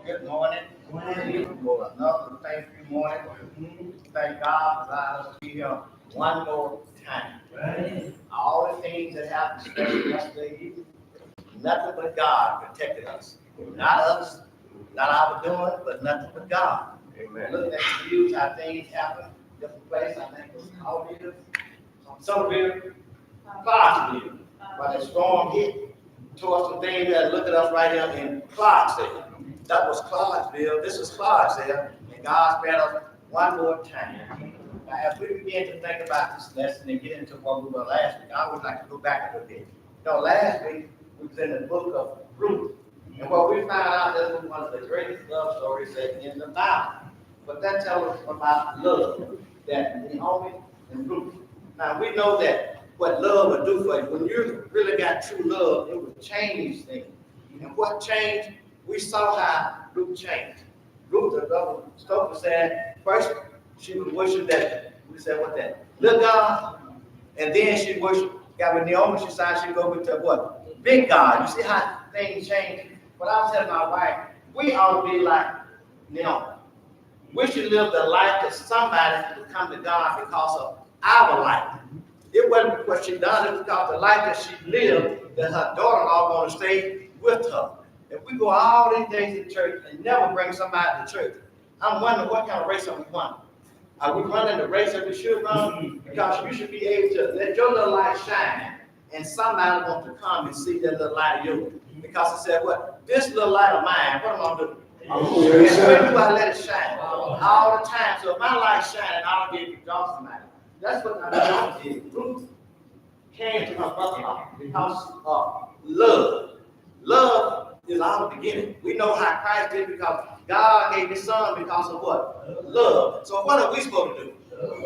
Good morning. For another thank you morning. Thank God for allowing us to be here one more time. All the things that happened, especially yesterday evening, nothing but God protected us. Not us, not our doing, but nothing but God. Amen. Looking at the news, how things happen, different places. I think it was Alville, Somerville, Clarksville. But the storm hit, tore some things that look at us right here in Clarksville. That was Clarksville. This is Clarksville, and God spared us one more time. Now, as we begin to think about this lesson and get into what we were last week, I would like to go back a little bit. Last week we was in the book of Ruth, and what we found out that was one of the greatest love stories that in the Bible. But that tells us about love, that Naomi and Ruth. Now we know that what love would do for you. When you really got true love, it would change things. And what changed? We saw how Ruth changed. Ruth, the brother Stoker said, first she would worship that, we said what that, little God, and then she worshiped, got with Naomi, she decided she'd go with the what? Big God. You see how things change? But I was telling my wife, we ought to be like Naomi. We should live the life that somebody would come to God because of our life. It wasn't what she done, it was because the life that she lived, that her daughter-in-law going to stay with her. If we go all these days to church and never bring somebody to church, I'm wondering what kind of race are we running? Are we running the race that we should run? Because you should be able to let your little light shine, and somebody wants to come and see that little light of yours. Because it said, what? This little light of mine, what am I doing? When do I let it shine? All the time. So if my light shining, I'll give you dark somebody. That's what I did. Ruth came to her brother because of love. Love is our beginning. We know how Christ did because God gave his son because of what? Love. So what are we supposed to do?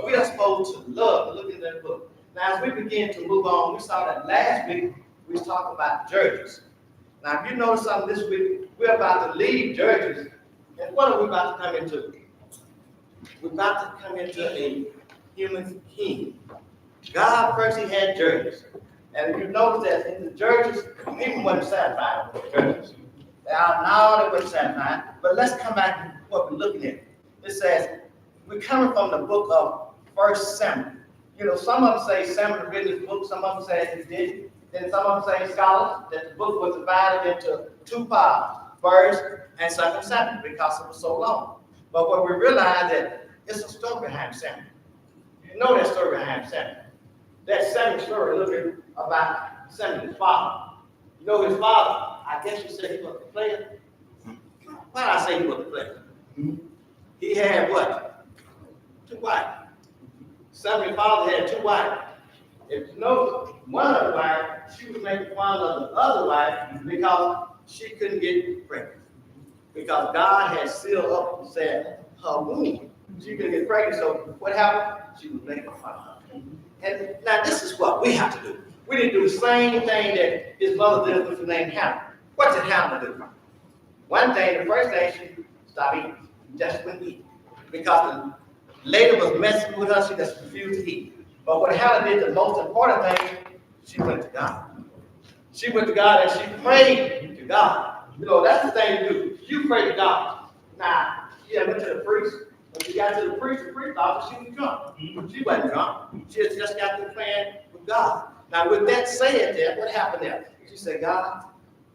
We are supposed to love. Look at that book. Now as we begin to move on, we saw that last week we was talking about Judges. Now if you notice something this week, we're about to leave Judges. And what are we about to come into? We're about to come into a human king. God first he had Judges. And if you notice that in the Judges, people weren't satisfied with the Judges. Now they weren't satisfied. But let's come back to what we're looking at. It says, we're coming from the book of 1 Samuel. Some of them say Samuel written this book, some of them say he didn't. Then some of them say scholars that the book was divided into two parts, 1st and 2nd Samuel, because it was so long. But what we realize that it's a story behind Samuel. You know that story behind Samuel. That Samuel story looking about Samuel's father. You know his father, I guess you say he was a player. Why did I say he was a player? He had what? 2 wives. Samuel's father had 2 wives. If you know, one of the wives, she was making fun of the other wife because she couldn't get pregnant. Because God had sealed up and said her womb. She couldn't get pregnant, so what happened? She was making fun of her. And now this is what we have to do. We didn't do the same thing that his mother did with the name Hannah. What did Hannah do? One thing, the first thing, she stopped eating. She just wouldn't eat. Because the lady was messing with her, she just refused to eat. But what Hannah did, the most important thing, she went to God. She went to God and she prayed to God. That's the thing to do. You pray to God. Now, she went to the priest. When she got to the priest thought she was drunk. She wasn't drunk. She had just got to praying with God. Now, with that said there, what happened there? She said, God,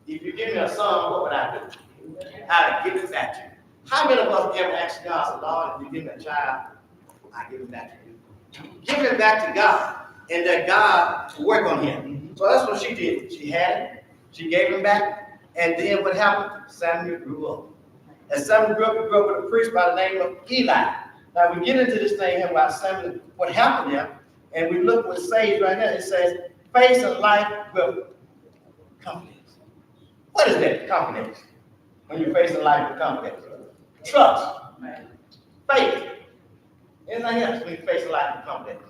if you give me a son, what would I do? I'd give it back to you. How many of us ever ask God, Lord, if you give me a child, I give it back to you? Give it back to God and let God to work on him. So that's what she did. She had it. She gave him back. And then what happened? Samuel grew up. And Samuel grew up with a priest by the name of Eli. Now we get into this thing here about Samuel, what happened there, and we look what it says right now. It says, face a life with confidence. What is that, confidence? When you face a life with confidence? Trust, faith. Anything else when you face a life with confidence?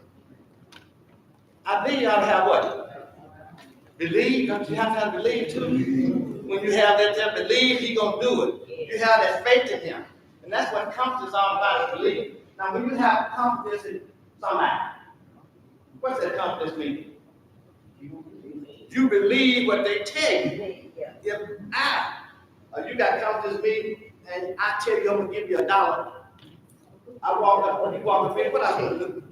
I believe you ought to have what? Believe. Don't you have to have believe too? When you have that believe, he's going to do it. You have that faith in him. And that's what confidence is all about, is believe. Now, when you have confidence in somebody, what's that confidence mean? You believe what they tell you. If you got confidence in me, and I tell you I'm gonna give you $1, I walk up, you walk up in, what I gonna do?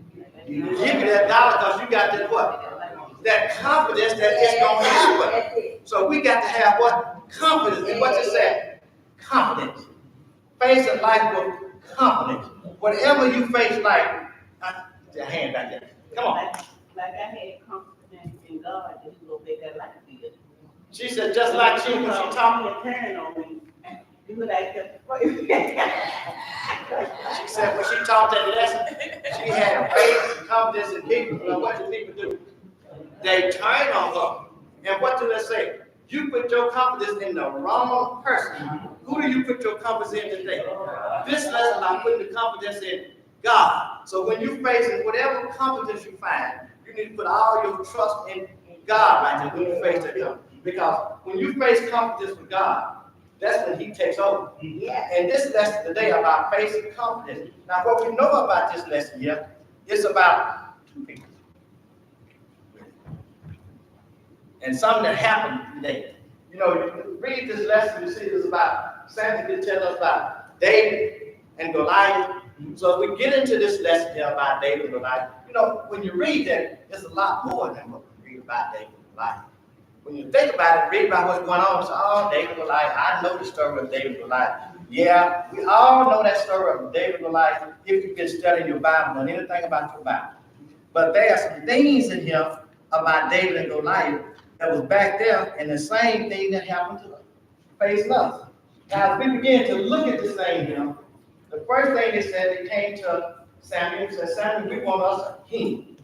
You give me that $1 because you got that what? That confidence that it's gonna happen. So we got to have what? Confidence. And what's it say? Confidence. Face in life with confidence. Whatever you face life, your hand back there. Come on. Like I had confidence in God that He will make that life good. She said, just like she when she talked. Turn on me. You would like to She said when she taught that lesson, she had faith and confidence in people. Well, what do people do? They turn on her. And what do they say? You put your confidence in the wrong person. Who do you put your confidence in today? This lesson, I'm putting the confidence in God. So when you face whatever confidence you find, you need to put all your trust in God right there when you face that confidence. Because when you face confidence with God, that's when He takes over. Yeah. And this lesson today about facing confidence. Now, what we know about this lesson here is about two people. And something that happened today. You know, you read this lesson, you see it's about Samuel can tell us about David and Goliath. So if we get into this lesson here about David and Goliath, you know, when you read that, there's a lot more than what we read about David and Goliath. When you think about it, read about what's going on, it's all David and Goliath. I know the story of David and Goliath. Yeah, we all know that story of David and Goliath if you've been studying your Bible and anything about your Bible. But there are some things in here about David and Goliath that was back there, and the same thing that happened to face us. Now, as we begin to look at this thing here, the first thing they said, they came to Samuel and said, Samuel, we want us a king.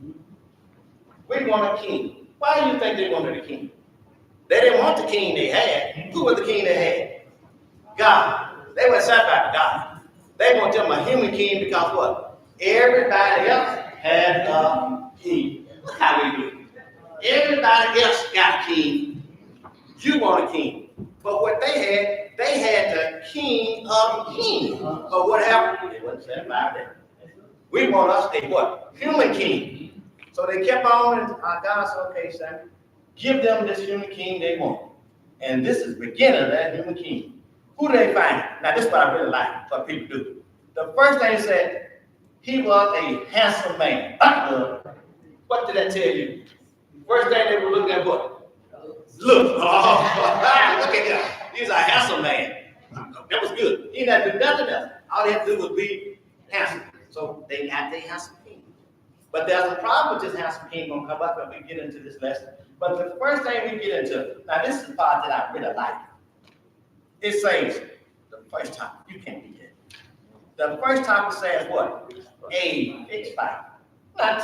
We want a king. Why do you think they wanted a king? They didn't want the king they had. Who was the king they had? God. They were satisfied with God. They want them a human king because what? Everybody else had a king. How we do? Everybody else got a king. You want a king. But what they had the king of kings. But what happened? They wasn't satisfied with that. We want us a what? Human king. So they kept on, and God said, okay, Samuel, give them this human king they want. And this is the beginning of that human king. Who do they find? Now, this is what I really like, what people do. The first thing he said, he was a handsome man. What did that tell you? First thing they were looking at what? Look. Oh, look at that. He's a handsome man. That was good. He didn't have to do nothing else. All he had to do was be handsome. So they got their handsome king. But there's a problem with this handsome king going to come up when we get into this lesson. But the first thing we get into, now this is the part that I really like. It says, the first time, you can't be dead. The first time it says what? A fixed fight. Now,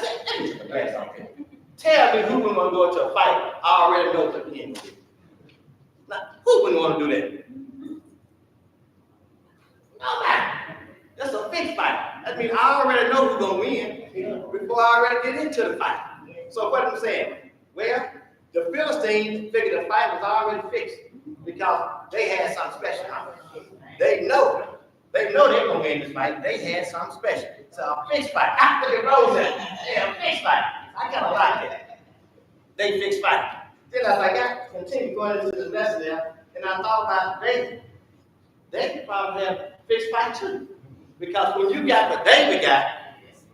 tell me who would want to go into a fight. I already know what the end is. Now, who wouldn't want to do that? Nobody. That's a fixed fight. That means I already know who's going to win before I already get into the fight. So what I'm saying, well, the Philistines figured the fight was already fixed because they had something special. They know they're going to win this fight. They had something special. It's a fixed fight. Look at Rose. Yeah, a fixed fight. I kind of like that. They fixed fight. Then as I continue going into the lesson there, and I thought about David. They could probably have fixed fight too. Because when you got what David got,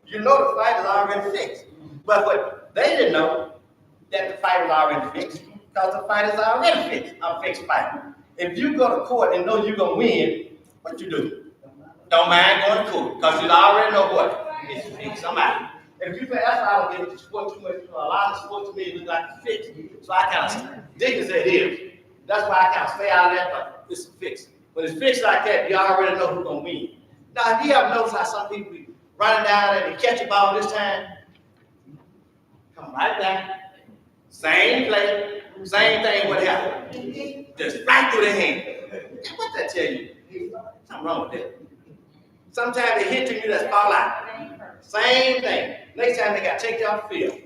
you know the fight is already fixed. But what they didn't know, that the fight was already fixed, because the fight is already fixed. A fixed fight. If you go to court and know you're going to win, what you do? Don't mind going to court, because you already know what? It's fixed. Somebody. If you think that's why I don't get into sport too much, a lot of sports to me look like it's fixed. So I kind of dig and say it is. That's why I kind of stay out of that, but it's fixed. When it's fixed like that, you already know who's going to win. Now, if you ever noticed how some people be running down there and catch a ball this time, come right back. Same play, same thing, what happened? Just right through the hand. What that tell you? Something wrong with that. Sometimes they hit you, that's fall out. Same thing. Next time they got to take you off the field.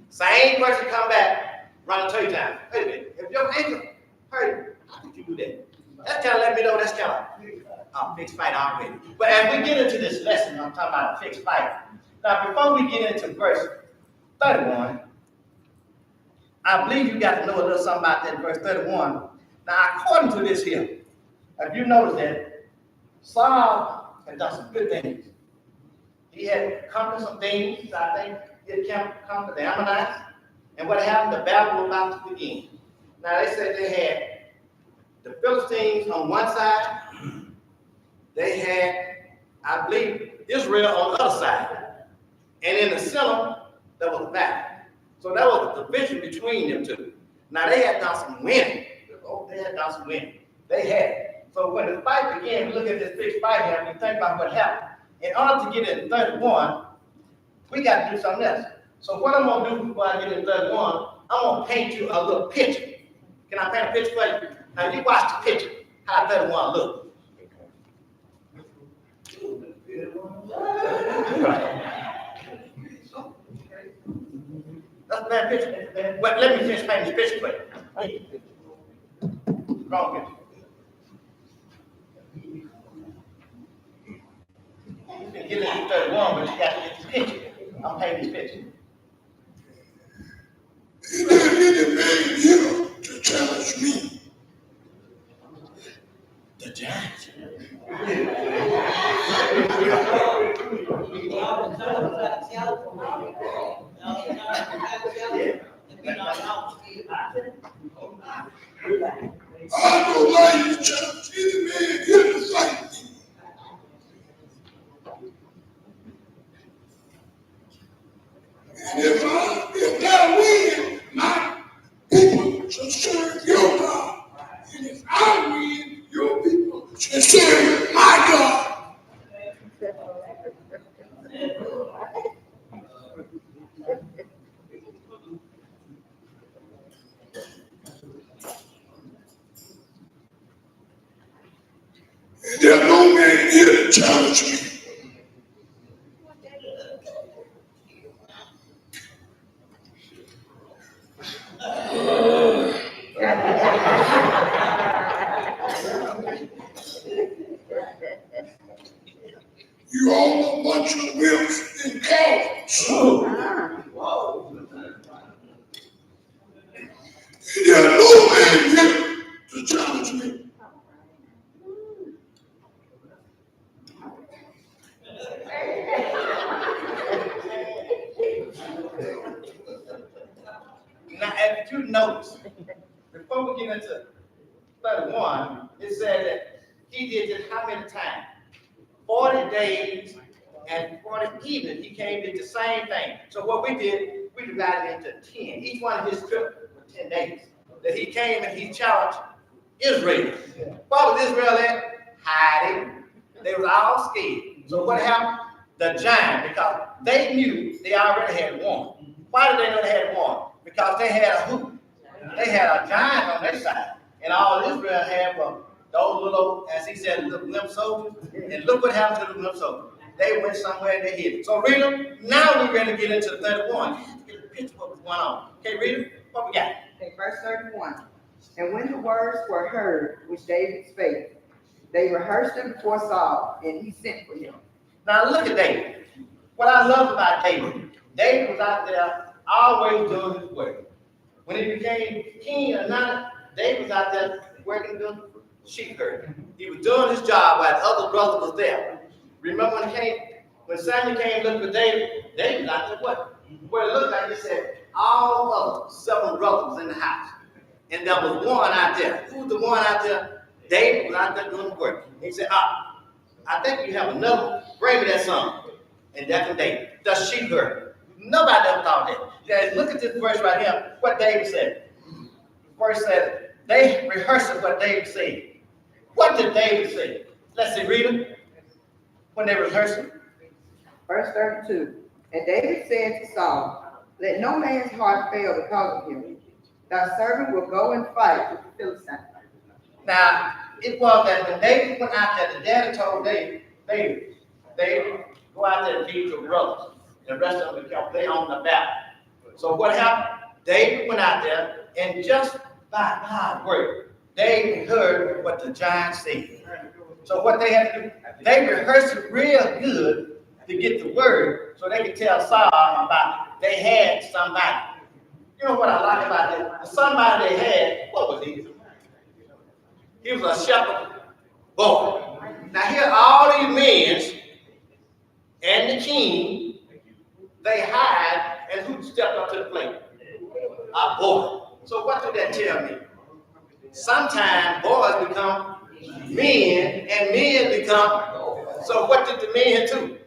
Same person come back, run a touchdown. Wait a minute. If your ankle hurt, how could you do that? That's kind of let me know that's kind of a fixed fight already. But as we get into this lesson, I'm talking about a fixed fight. Now, before we get into verse 31, I believe you got to know a little something about that verse 31. Now, according to this here, if you notice that, Saul had done some good things. He had conquered some things. I think he had conquered the Ammonites. And what happened? The battle was about to begin. Now they said they had the Philistines on one side. They had, I believe, Israel on the other side. And in the center, there was a battle. So that was the division between them two. Now they had done some winning. Oh, they had done some winning. They had. So when the fight began, we look at this big fight here, and we think about what happened. In order to get in 31, we got to do something else. So what I'm going to do before I get in 31, I'm going to paint you a little picture. Can I paint a picture for you? Now you watch the picture, how 31 look. That's a bad picture. But let me finish painting this picture for you. Wrong picture. You can get into 31, but you got to get this picture. I'm painting this picture. Is there any man here to challenge me? The Giants. I don't like you challenge any man here to fight me. And if I win, my people shall serve your God. And if I win, your people shall serve my God. And there's no man here to challenge me. You all a bunch of wimps and cowards. There's no man here to challenge me. Now, if you notice, before we get into 31, it said that he did this how many times? 40 days and 40 evenings. He came did the same thing. So what we did, we divided into 10. Each one of his trips for 10 days. That he came and he challenged Israel. What was Israel at? Hiding. They was all scared. So what happened? The giant, because they knew they already had won. Why did they know they had won? Because they had a who? They had a giant on their side. And all Israel had was those little, as he said, little limp soldiers. And look what happened to the limp soldiers. They went somewhere and they hid. So Rita, now we're going to get into 31. Get a picture of what's going on. Okay, Rita, what we got? Okay, verse 31. And when the words were heard which David spake, they rehearsed them before Saul, and he sent for him. Now look at David. What I love about David, David was out there always doing his work. When he became king or not, David was out there working doing sheep herding. He was doing his job while the other brother was there. Remember when Samuel came looking for David, David was out there working. What it looked like, he said, all of 7 brothers in the house. And there was one out there. Who was the one out there? David was out there doing the work. He said, I think you have another. Bring me that son. And that's what David. The sheep herd. Nobody ever thought that. Guys, look at this verse right here. What David said. The verse said, they rehearsed what David said. What did David say? Let's see, read it. When they rehearsed it. Verse 32. And David said to Saul, let no man's heart fail because of him. Thy servant will go and fight with the Philistines. Now, it was that when David went out there, the daddy told David, go out there and beat your brothers. The rest of them will play on the battle. So what happened? David went out there, and just by God's word, David heard what the giant said. So what they had to do, they rehearsed it real good to get the word, so they could tell Saul about it. They had somebody. You know what I like about that? The somebody they had, what was he? He was a shepherd boy. Now here and the king, they hide, and who stepped up to the plate? A boy. So what did that tell me? Sometimes boys become men, and men become. So what did the men do?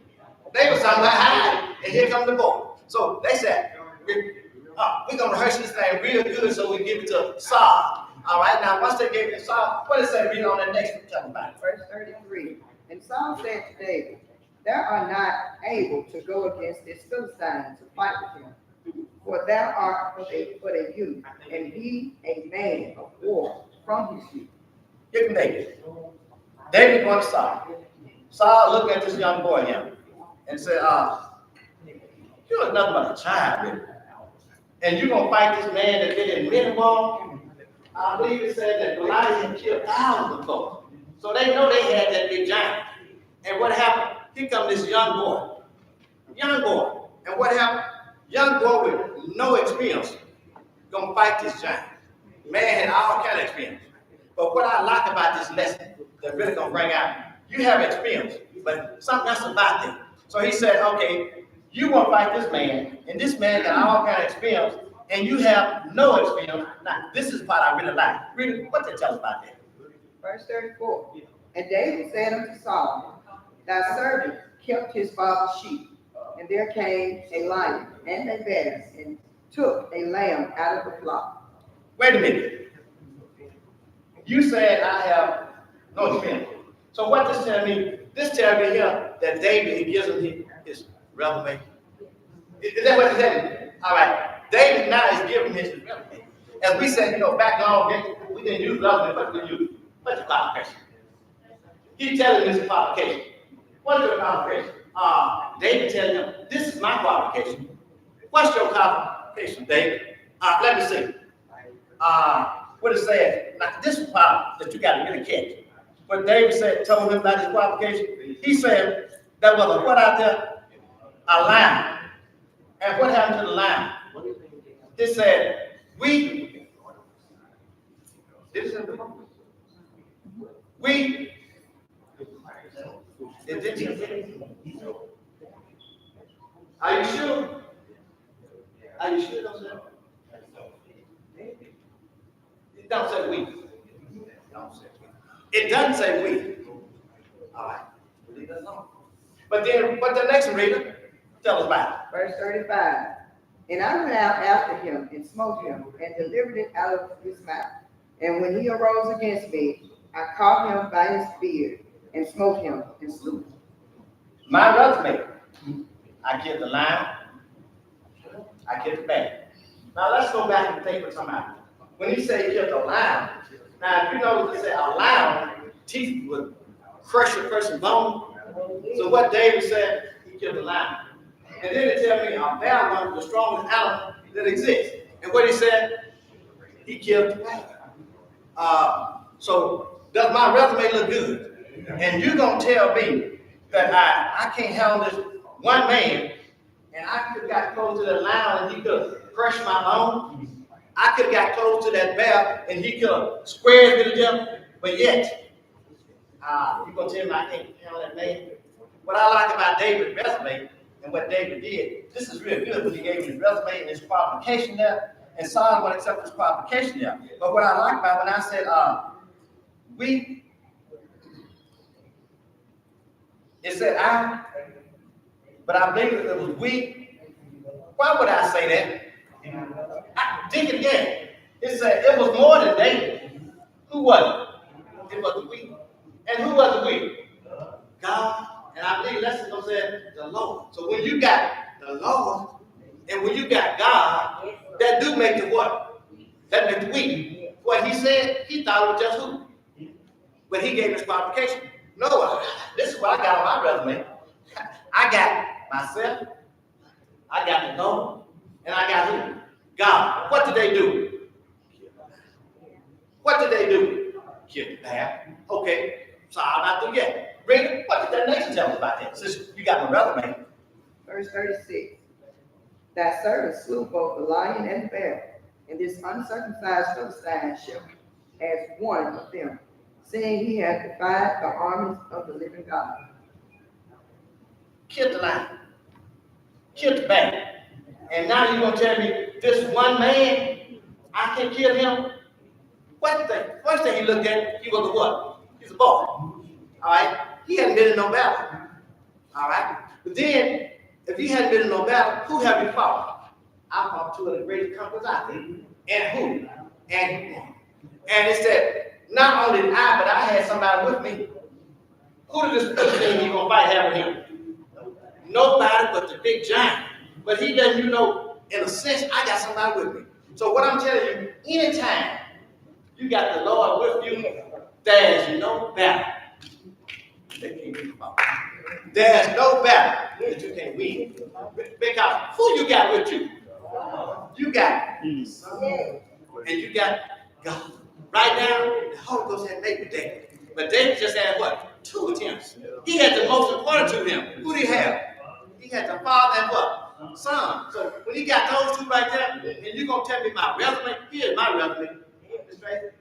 They were somewhere hiding, and here come the boy. So they said, we're going to rehearse this thing real good so we give it to Saul. All right, now once they gave it to Saul, what does that read on the next one? Verse 33. And Saul said to David, thou art not able to go against this Philistine to fight with him, for thou art but a youth, and he a man of war from his youth. Give him David. David going to Saul. Saul looked at this young boy here and said, you are nothing but a child, baby. And you're going to fight this man that did in many war? I believe it said that Goliath had killed thousands of folks. So they know they had that big giant. And what happened? Here comes this young boy. Young boy. And what happened? Young boy with no experience going to fight this giant. Man had all kind of experience. But what I like about this lesson that really going to bring out, you have experience, but something else about them. So he said, okay, you want to fight this man, and this man got all kind of experience, and you have no experience. Now, this is what I really like. Really, what they tell us about that? Verse 34. And David said unto Saul, thy servant kept his father's sheep, and there came a lion and a bear, and took a lamb out of the flock. Wait a minute. You said I have no experience. So what this tell me? This tell me here that David, he gives him his revelation. Is that what it said? All right. David now is giving his revelation. As we said, back long, we didn't use revelation, but we use what's the qualification? He's telling his qualification. What's your qualification? David telling him, this is my qualification. What's your qualification, David? Let me see. What it said? Now, this is part that you got to really catch. What David told him about his qualification. He said there was a what out there? A lion. And what happened to the lion? It said, we. This is the we. Are you sure? Are you sure? It don't say we. It doesn't say we. All right. Leave that alone. But then, what the next reader tell us about? Verse 35. And I went out after him and smote him and delivered it out of his mouth. And when he arose against me, I caught him by his beard and smote him and slew him. My resume. I killed the lion. I killed the bear. Now let's go back and think of something. When he said he killed the lion, now if you know what they say, a lion, teeth would crush a person's bone. So what David said, he killed the lion. And then they tell me a bear was the strongest animal that exists. And what he said, he killed the bear. So does my resume look good? And you're going to tell me that I can't handle this one man, and I could have got close to the lion and he could have crushed my bone. I could have got close to that bear and he could have squared with him, but yet, you're going to tell me I can't handle that man? What I like about David's resume and what David did, this is real good when he gave his resume and his qualification there, and Saul would accept his qualification there. But what I like about when I said, it said I, but I believe it was we. Why would I say that? Dig it again. It said it was more than David. Who was it? It was the we. And who was the we? God. And I believe that's what said the Lord. So when you got the Lord and when you got God, that do make the what? That makes the we. What he said, he thought it was just who? But he gave his qualification. No, this is what I got on my resume. I got myself, I got the Lord, and I got who? God. What did they do? What did they do? Kill the bear. Okay, so I'm not through yet. Read, what did that next tell us about that? Since you got my resume. Verse 36. Thy servant slew both the lion and the bear, and this uncircumcised Philistine shall as one of them, seeing he hath defied the armies of the living God. killed the lion, killed the bear. And now you're gonna tell me this one man, I can kill him? First thing he looked at, he was a what? He's a boy. All right? He hadn't been in no battle. All right? But then, if he hadn't been in no battle, who have you fought? I fought two of the greatest conquerors out there. And who? And it said, not only did I, but I had somebody with me. Who did this thing he gonna fight have with him? Nobody but the big giant. But he doesn't, in a sense, I got somebody with me. So what I'm telling you, anytime you got the Lord with you, there's no battle that can be fought. There's no battle that you can win. Because who you got with you? You got Son, and you got God. Right now, the Holy Ghost had made with David. But David just had what? 2 attempts. He had the most important to him. Who did he have? He had the Father and what? Son. So when he got those 2 right there, and you're going to tell me my resume, here's my resume. It's right there.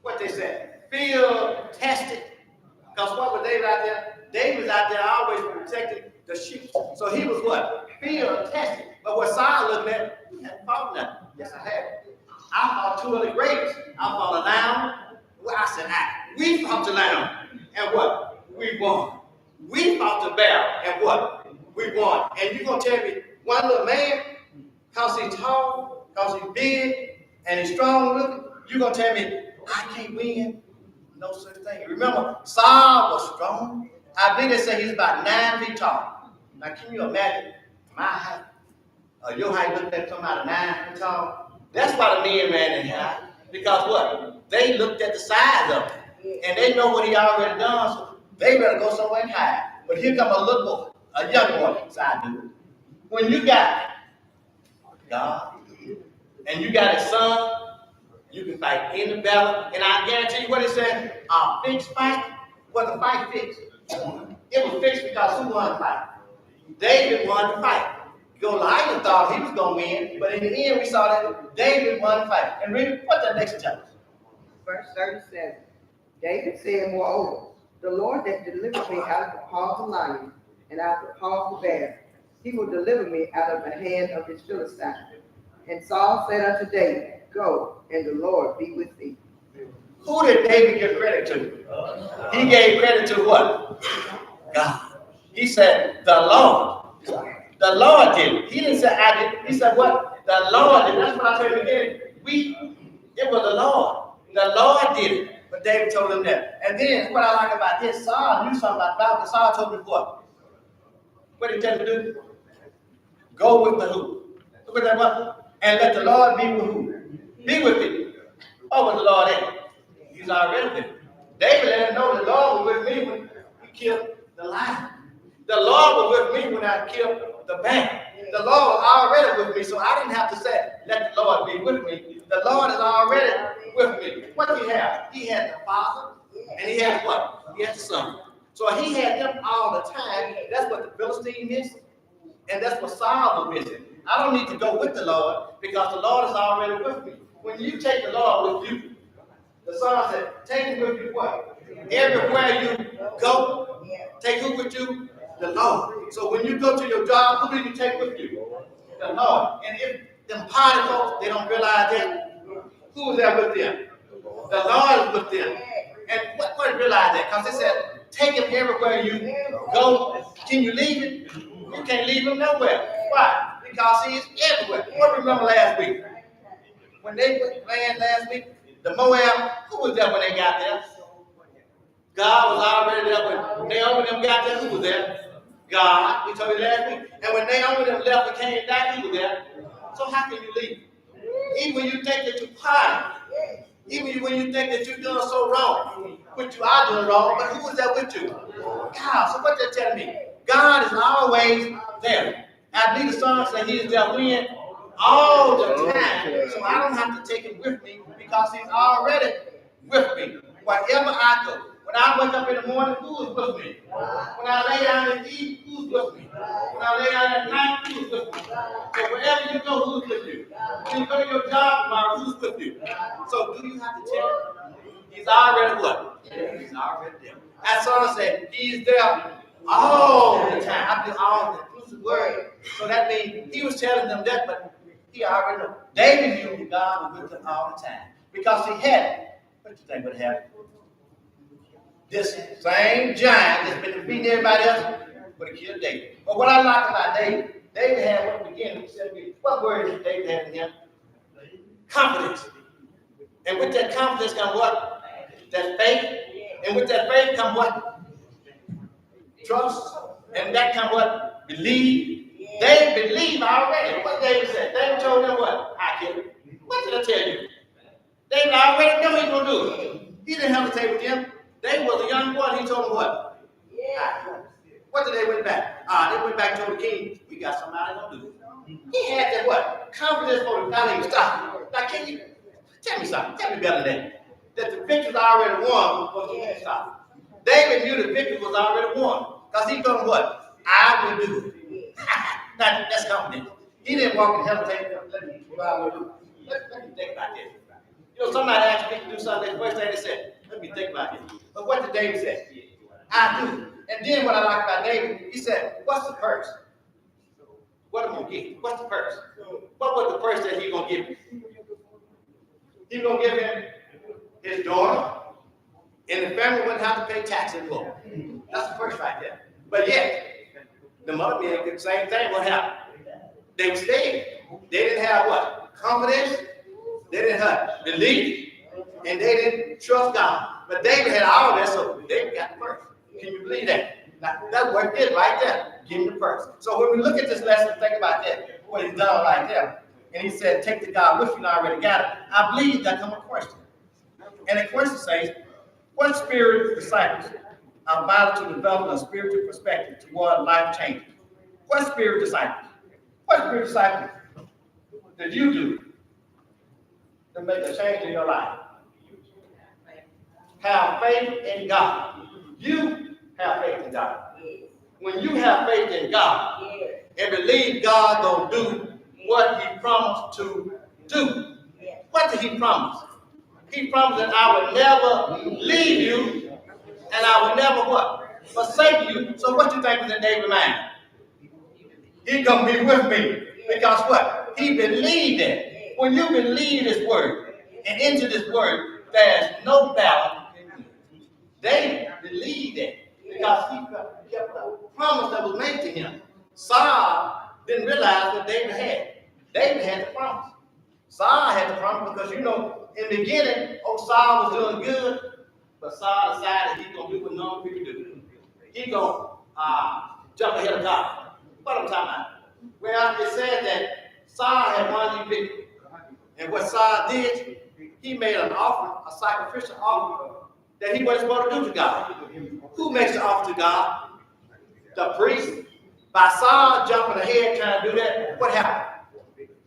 What they said, field tested. Because what was David out there? David was out there always protecting the sheep. So he was what? Field tested. But what Saul looked at, he hadn't fought nothing. Yes, I had. I fought 2 of the greatest. I fought a lion. Well, I said, we fought the lion. And what? We won. We fought the bear. And what? We won. And you're going to tell me, one little man, because he's tall, because he's big, and he's strong looking, you're going to tell me, I can't win? No such thing. Remember, Saul was strong. I believe they say he's about 9 feet tall. Now, can you imagine my height? Your height looking at somebody 9 feet tall? That's why the men ran in here. Because what? They looked at the size of him. And they know what he already done, so they better go somewhere and hide. But here come a little boy, a young boy, so I do. When you got God, and you got his Son, you can fight in the battle, and I guarantee you what it said, a fixed fight was a fight fixed. It was fixed because who won the fight? David won the fight. Goliath thought he was going to win, but in the end we saw that David won the fight. And read what that next tells us. Verse 37. David said, moreover, the Lord that delivered me out of the paw of the lion and out of the paw of the bear, he will deliver me out of the hand of this Philistine. And Saul said unto David, go, and the Lord be with thee. Who did David give credit to? He gave credit to what? God. He said, the Lord. The Lord did it. He didn't say I did. He said what? The Lord did it. That's what I told you again. It was the Lord. The Lord did it. But David told him that. And then what I like about this, Saul knew something about it. Saul told him what? What did he tell him to do? Go with the who? Look at that what? And let the Lord be with who? Be with me. Oh, was the Lord at? He's already with me. David let him know the Lord was with me when he killed the lion. The Lord was with me when I killed the bear. The Lord was already with me, so I didn't have to say, let the Lord be with me. The Lord is already with me. What did he have? He had the Father, and he had what? He had the Son. So he had them all the time. That's what the Philistine missed, and that's what Saul was missing. I don't need to go with the Lord because the Lord is already with me. When you take the Lord with you, the Psalm said, take him with you what? Everywhere you go, take who with you? The Lord. So when you go to your job, who do you take with you? The Lord. And if them party folks, they don't realize that, who is there with them? The Lord is with them. And what realize that? Because it said, take him everywhere you go. Can you leave him? You can't leave him nowhere. Why? Because he is everywhere. What remember last week? When they went land last week, the Moab, who was there when they got there? God was already there when Naomi and them got there. Who was there? God. We told you last week. And when Naomi and them left and came back, he was there. So how can you leave? Even when you think that you're partying, even when you think that you're doing so wrong, which you are doing wrong, but who is there with you? God. So what they're telling me? God is always there. I believe the song says he is there when? All the time. So I don't have to take him with me because he's already with me. Wherever I go, When I wake up in the morning, who is with me? When I lay down and eat, who's with me? When I lay down at night, who's with me? So wherever you go, who's with you? When you go to your job tomorrow, who's with you? So do you have to tell him? He's already what? He's already there. As Son said, he's there all the time. I put all the inclusive word. So that means he was telling them that, but he already knew. David knew that God was with him all the time. Because he had it. What do you think would happen? This same giant that's been defeating everybody else would have killed David. But what I like about David, David had what beginning. What word did David have in him? Confidence. And with that confidence comes what? That faith. And with that faith comes what? Trust. And that comes what? Believe. They believe already. What David said. David told them what? I killed him. What did I tell you? David already knew he was going to do it. He didn't hesitate with them. They was a young boy, and he told them what? What did they went back? They went back and told the king, we got somebody going to do it. He had that what? Confidence for the not even stop. Now, can you tell me something? Tell me better than that. That the victory's already won before the king stop. David knew the victory was already won. Because he told them what? I will do it. Now, that's confidence. He didn't walk and hesitate. Let me do it. Let me think about this. You know, somebody asked me to do something. The first thing they said, let me think about it. But what did David say? I do. And then what I like about David, he said, what's the purse? What am I going to get? What's the purse? What was the purse that he's going to give him? He's going to give him his daughter, and the family wouldn't have to pay taxes for him. That's the purse right there. But yet, the mother men did the same thing. What happened? They were scared. They didn't have what? Confidence. They didn't have belief. And they didn't trust God. But David had all that, so David got the purse. Can you believe that? Now, that's what it did right there. Give him the purse. So when we look at this lesson, think about that. What he's done right there. And he said, take the God with you, and I already got it. I believe that come a question. And the question says, what spirit disciples are vital to develop a spiritual perspective toward life changes? What spirit disciples? What spirit disciples did you do to make a change in your life? Have faith in God. You have faith in God. When you have faith in God and believe God gonna do what he promised to do. What did he promise? He promised that I would never leave you and I would never what? Forsake you. So what you think was in David's mind? He's gonna be with me. Because what? He believed it. When you believe this word and into this word, there's no doubt. David believed it because he kept the promise that was made to him. Saul didn't realize what David had. David had the promise. Saul had the promise because, you know, in the beginning, Saul was doing good, but Saul decided he's going to do what normal people do. He's going to jump ahead of God. What I'm talking about? Well, it said that Saul had one victory. And what Saul did, he made an offering, a sacrificial offering, that he wasn't supposed to do to God. Who makes the offer to God? The priest. By Saul jumping ahead trying to do that, what happened?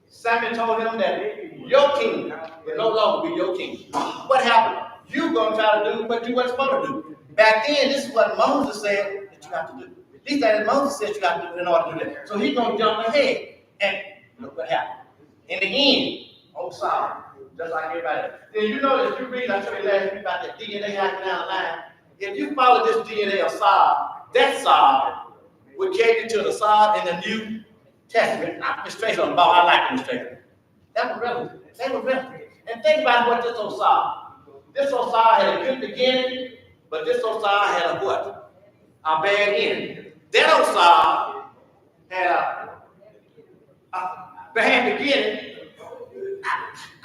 Samuel told him that your king will no longer be your king. What happened? You're going to try to do what you weren't supposed to do. Back then, this is what Moses said that you have to do. These things that Moses said you got to do in order to do that. So he's going to jump ahead. And look what happened. In the end, Saul, just like everybody else. Then you know that you read, I told you last week about that DNA hacking down the line. If you follow this DNA of Saul, that Saul would carry you to the Saul in the New Testament. Not straight on the ball. I like them straight. That was relevant. They were relevant. And think about what this old Saul. This old Saul had a good beginning, but this old Saul had a what? A bad ending. That old Saul had a bad beginning.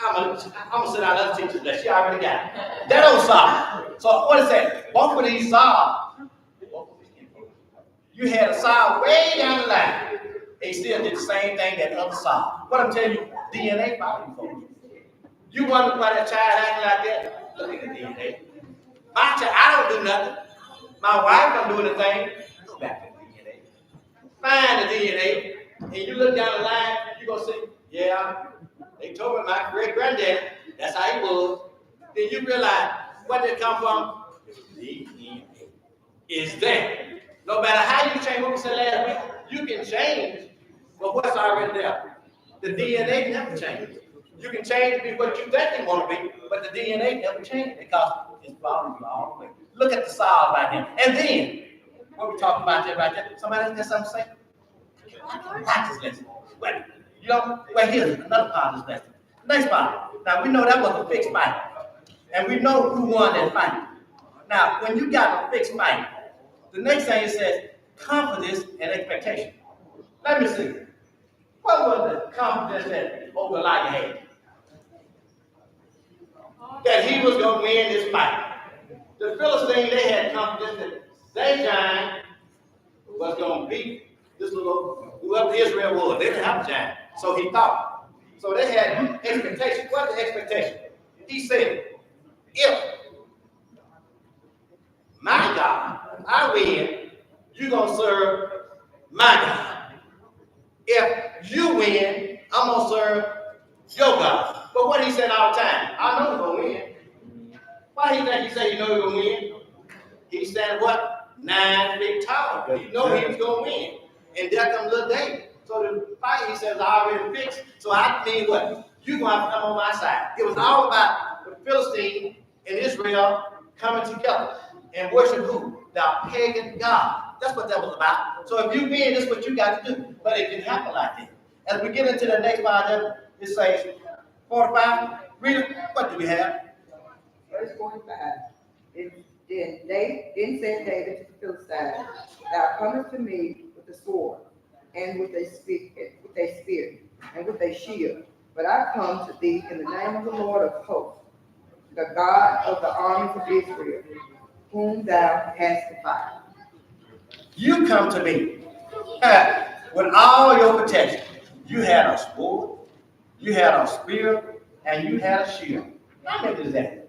I'm gonna sit down and let her teach you that. She already got it. That old Saul. So what is that? Both of these Saul, you had a Saul way down the line. They still did the same thing that other Saul. What I'm telling you, DNA following folks. You wonder why that child acting like that? Look at the DNA. My child, I don't do nothing. My wife don't do anything. Go back to the DNA. Find the DNA, and you look down the line, you're gonna see, yeah. They told me my great granddaddy, that's how he was. Then you realize where did it come from? DNA is there. No matter how you change, what we said last week, you can change, but what's already there? The DNA never changes. You can change to be what you think you want to be, but the DNA never changes because it's following you all the way. Look at the soil right here. And then, what we're talking about there right there, somebody else got something to say? Practice lesson. Wait, here's another part of this lesson. Next part. Now, we know that was a fixed fight. And we know who won that fight. Now, when you got a fixed fight, the next thing it says, confidence and expectation. Let me see. What was the confidence that Goliath had? That he was going to win this fight. The Philistines, they had confidence that their giant was going to beat this little, whoever Israel was. They didn't have a giant. So he thought. So they had expectation. What's the expectation? He said, if my God, I win, you're going to serve my God. If you win, I'm going to serve your God. But what he said all the time, I know he's going to win. Why he think he said you know he's going to win? He said what? 9 feet tall. He know he was going to win. And there comes little David. So the fight, he says, is already fixed. So I mean what? You're going to have to come on my side. It was all about the Philistine and Israel coming together and worship who? The pagan God. That's what that was about. So if you win, that's what you got to do. But it didn't happen like that. As we get into the next part, it says, 45, read it. What do we have? Verse 45. Then said David to the Philistines, thou comest to me with a sword, and with a spear, and with a shield. But I come to thee in the name of the Lord of hosts, the God of the armies of Israel, whom thou hast defied. You come to me with all your protection. You had a sword, you had a spear, and you had a shield. How many is that?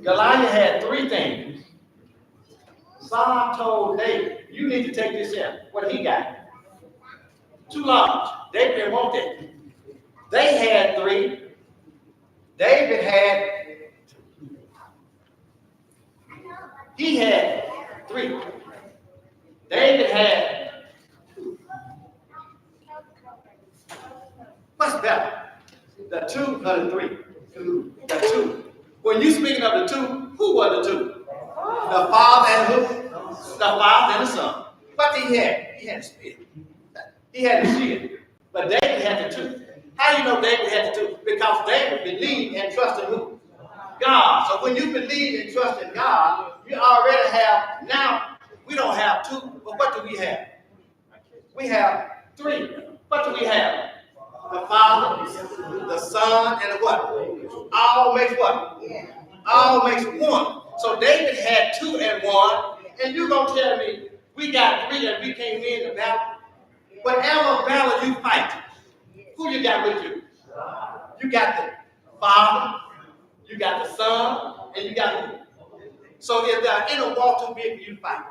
Goliath had 3 things. Saul told David, you need to take this in. What he got? 2 large. David didn't want that. They had 3. David had 2. He had 3. David had 2. What's better? The 2 or the 3? The 2. When you speaking of the 2, who were the 2? The Father and who? The Father and the Son. What did he have? He had a spear. He had a shield. But David had the 2. How do you know David had the 2? Because David believed and trusted who? God. So when you believe and trust in God, you already have, now we don't have 2, but what do we have? We have 3. What do we have? The Father, the Son, and the what? All makes what? All makes 1. So David had 2 and 1, and you're going to tell me we got 3 and we can't win the battle? Whatever battle you fight, who you got with you? You got the Father, you got the Son, and you got who? So if there ain't a wall too big for you to fight.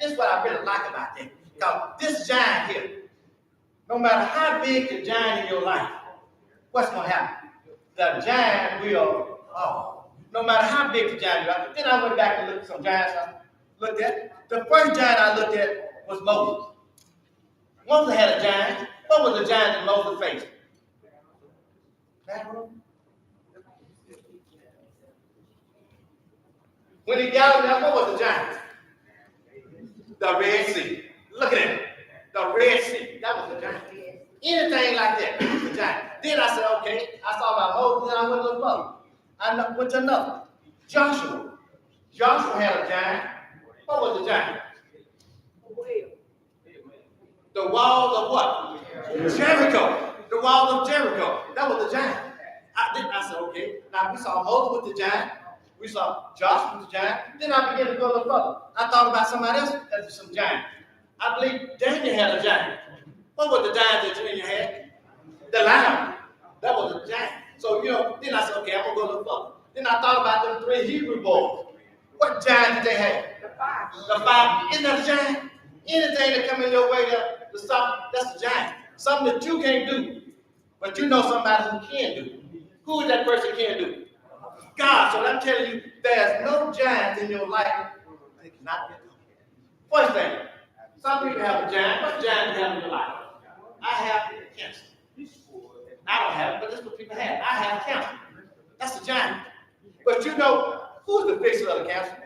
This is what I really like about that. Because this giant here, no matter how big the giant in your life, what's going to happen? The giant will fall. No matter how big the giant is. Then I went back and looked at some giants I looked at. The first giant I looked at was Moses. Moses had a giant. What was the giant that Moses faced? Pharaoh. When he got up there, what was the giant? The Red Sea. Look at it. The Red Sea. That was the giant. Anything like that was the giant. Then I said, okay, I saw about Moses, and I went a little further. I went to another. Joshua. Joshua had a giant. What was the giant? The walls of what? Jericho. The walls of Jericho. That was the giant. I said, okay. Now we saw Moses with the giant. We saw Joshua with the giant. Then I began to go a little further. I thought about somebody else that was some giant. I believe Daniel had a giant. What was the giant that Daniel had? The lion. That was a giant. So, then I said, okay, I'm going to go a little further. Then I thought about them 3 Hebrew boys. What giant did they have? The 5. Isn't that a giant? Anything that come in your way to stop, that's a giant. Something that you can't do, but you know somebody who can do. Who is that person can do? God. So I'm telling you, there's no giant in your life that cannot be conquered. First thing, some people have a giant. What giant do you have in your life? I have cancer. I don't have it, but that's what people have. I have cancer. That's a giant. But you know, who's the fixer of the cancer?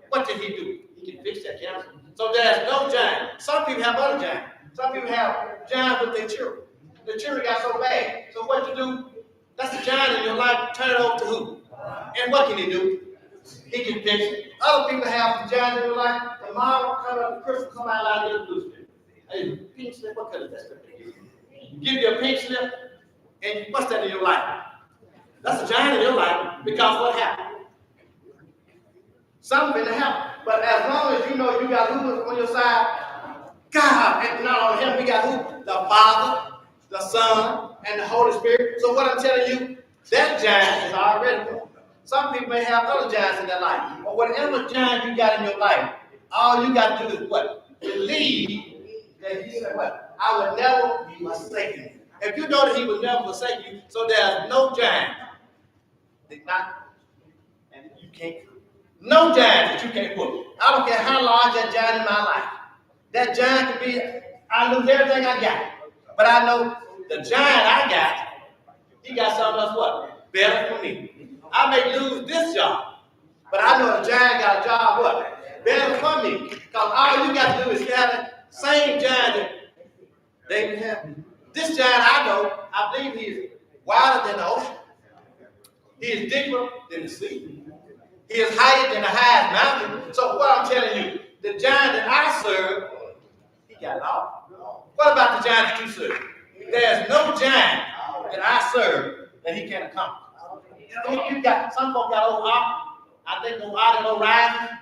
What did he do? He can fix that cancer. So there's no giant. Some people have other giants. Some people have giants with their children. The children got so bad. So what you do? That's a giant in your life. Turn it over to who? And what can he do? He can fix it. Other people have the giant in their life. Tomorrow, come up to Christmas, come out and get a blue slip. Hey, pink slip, what color is that? Give you a pink slip, and what's that in your life? That's a giant in your life because what happened? Something happened. But as long as you know you got who on your side, God, and not only him, we got who? The Father, the Son, and the Holy Spirit. So what I'm telling you, that giant is already born. Some people may have other giants in their life. But whatever giant you got in your life, all you got to do is what? Believe that he said what? I will never be forsaken. If you know that he will never forsake you, so there's no giant that not, and you can't, no giant that you can't put. I don't care how large that giant in my life. That giant could be, I lose everything I got. But I know the giant I got, he got something else what? Better for me. I may lose this job, but I know the giant got a job what? Better for me. Because all you got to do is have the same giant that David had. This giant I know, I believe he is wider than the ocean. He is deeper than the sea. He is higher than the highest mountain. So what I'm telling you, the giant that I serve, he got it all. What about the giant that you serve? There's no giant that I serve that he can't accomplish. You got some folks got old I think no out and no rising.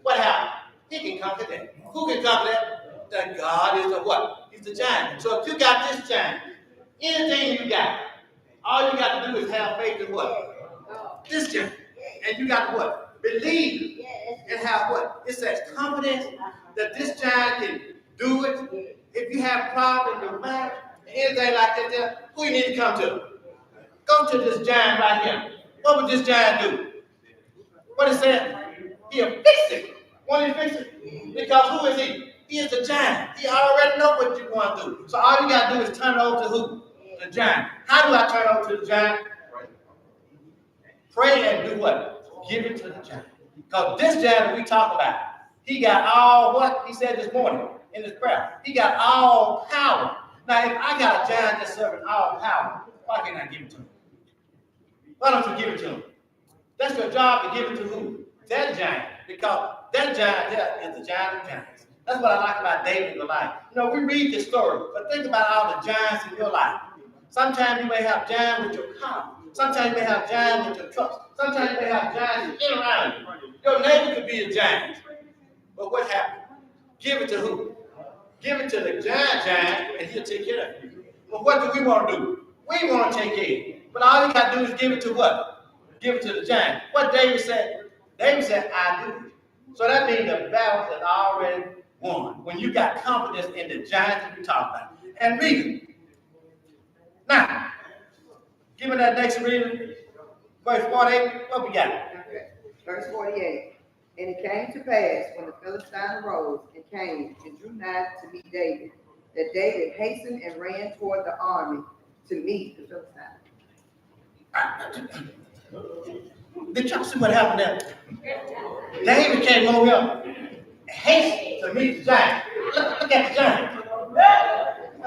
What happened? He can conquer that. Who can conquer that? That God is the what? He's the giant. So if you got this giant, anything you got, all you got to do is have faith in what? This giant. And you got to what? Believe and have what? It says confidence that this giant can do it. If you have problems in your marriage, anything like that, who you need to come to? Go to this giant right here. What would this giant do? What it said? He'll fix it. Won't he fix it? Because who is he? He is the giant. He already knows what you want to do. So all you got to do is turn it over to who? The giant. How do I turn it over to the giant? Pray and do what? Give it to the giant. Because this giant that we talk about, he got all what? He said this morning in his prayer. He got all power. Now, if I got a giant that's serving all power, why can't I give it to him? Why don't you give it to him? That's your job to give it to who? That giant. Because that giant there is the giant of giants. That's what I like about David in the life. You know, we read this story, but think about all the giants in your life. Sometimes you may have giants with your car. Sometimes you may have giants with your trucks. Sometimes you may have giants in around you. Your neighbor could be a giant. But what happened? Give it to who? Give it to the giant, and he'll take care of you. But what do we want to do? We want to take care of it. But all you got to do is give it to what? Give it to the giant. What David said? David said, I do it. So that means the battle is already won. When you got confidence in the giant that we talk about. And read it. Now, give me that next reading. Verse 48, what we got? Verse 48. And it came to pass when the Philistine arose and came and drew nigh to meet David, that David hastened and ran toward the army to meet the Philistine. Did y'all see what happened there? David came over here, hastened to meet the giant. Look at the giant.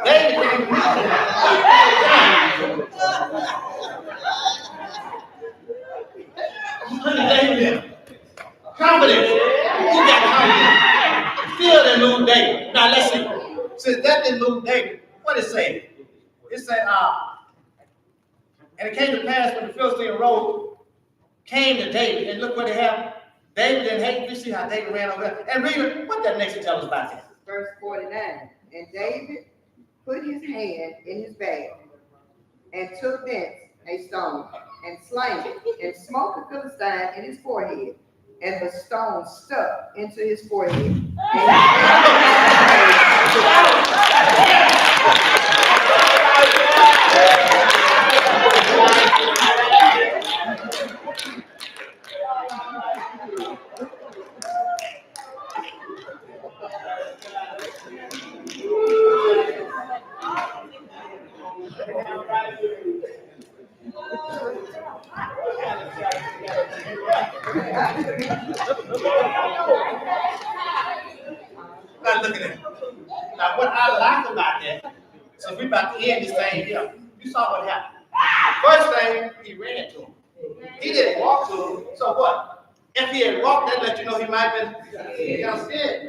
David came to meet the giant. Look at David there. Confidence. You got confidence. Still didn't move David. Now let's see. Since that didn't move David, what it say? It said, and it came to pass when the Philistine arose, came to David, and look what they have. David didn't hate. You see how David ran over there. And read it. What that next to tell us about that? Verse 49. And David put his hand in his bag and took thence a stone and slain it and smote the Philistine in his forehead. And the stone stuck into his forehead. Now look at it. Now what I like about that, so we about to end this thing here. You saw what happened. First thing, he ran to him. He didn't walk to him. So what? If he had walked, that let you know he might have been scared.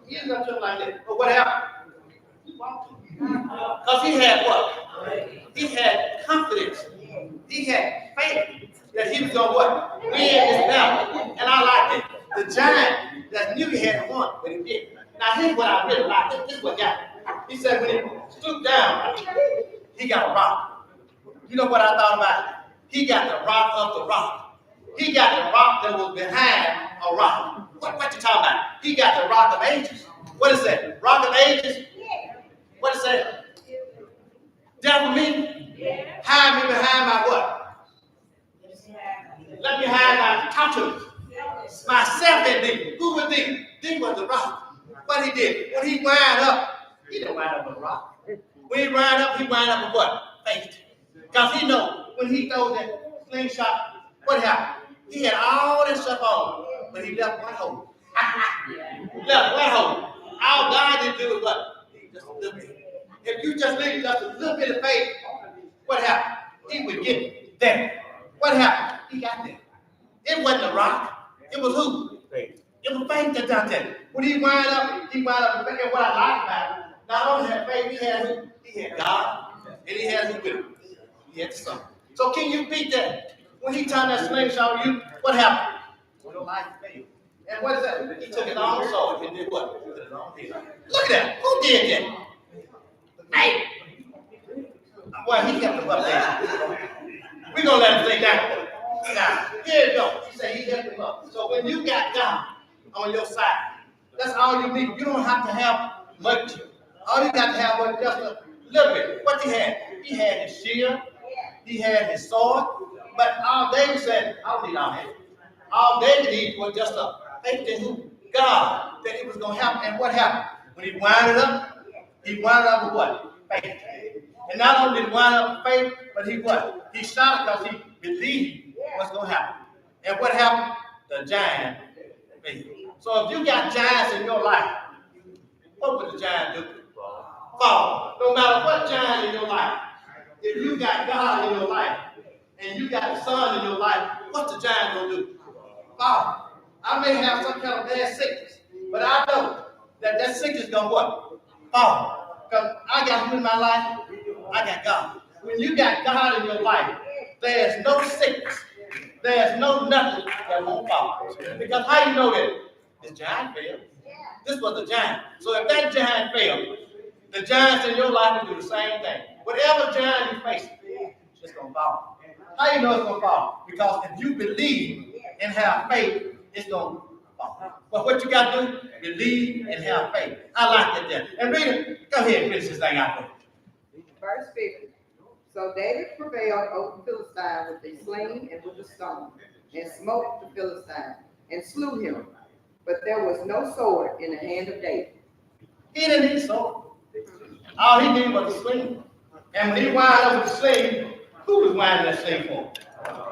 He didn't come to him like that. But what happened? He walked to him. Because he had what? He had confidence. He had faith that he was going to what? Win this battle. And I like it. The giant that knew he had won, but he didn't. Now here's what I really like. This is what got it. He said when he stooped down, he got a rock. You know what I thought about it? He got the rock of the rock. He got the rock that was behind a rock. What you talking about? He got the rock of ages. What is that? Rock of ages? What is that? Devil me? Hide me behind my what? Let me hide my touches. Myself in thee. Who was thee? Thee was the rock. What he did? When he wind up, he didn't wind up with a rock. When he wind up with what? Faith. Because he know when he throws that slingshot, what happened? He had all that stuff on, but he left one hole. Left one hole. All God did do was what? Just a little bit. If you just leave just a little bit of faith, what happened? He would get there. What happened? He got there. It wasn't a rock. It was who? Faith. It was faith that done that. When he wind up with faith. And what I like about it, not only had faith, he had who? He had God, and he had who with him? He had the Son. So can you beat that? When he turned that slingshot on you, what happened? Well, your life failed. And what is that? He took his own sword and did what? Put it on his. Look at that. Who did that? Hey. Well, he kept him up there. We're going to let him stay down. Now, here you go. He said he kept him up. So when you got God on your side, that's all you need. You don't have to have much. All you got to have was just a little bit. What he had? He had his shield. He had his sword. But all David said, I don't need all that. All David needed was just a faith in who? God. That it was going to happen. And what happened? When he wound it up with what? Faith. And not only did he wind up with faith, but he what? He shot it because he believed what's going to happen. And what happened? The giant faith. So if you got giants in your life, what would the giant do? Fall. No matter what giant in your life, if you got God in your life, and you got the Son in your life, what's the giant going to do? Fall. I may have some kind of bad sickness, but I know that sickness is going to what? Fall. Because I got who in my life? I got God. When you got God in your life, there's no sickness. There's no nothing that won't fall. Because how you know that? This giant failed. This was a giant. So if that giant failed, the giants in your life will do the same thing. Whatever giant you face, it's going to fall. How you know it's going to fall? Because if you believe and have faith, it's going to fall. But what you got to do, believe and have faith. I like that there. And read it. Go ahead and finish this thing out. Verse 50. So David prevailed over the Philistine with a sling and with a stone, and smote the Philistine, and slew him. But there was no sword in the hand of David. He didn't need a sword. All he needed was a sling. And when he wound up with the sling, who was winding that sling for?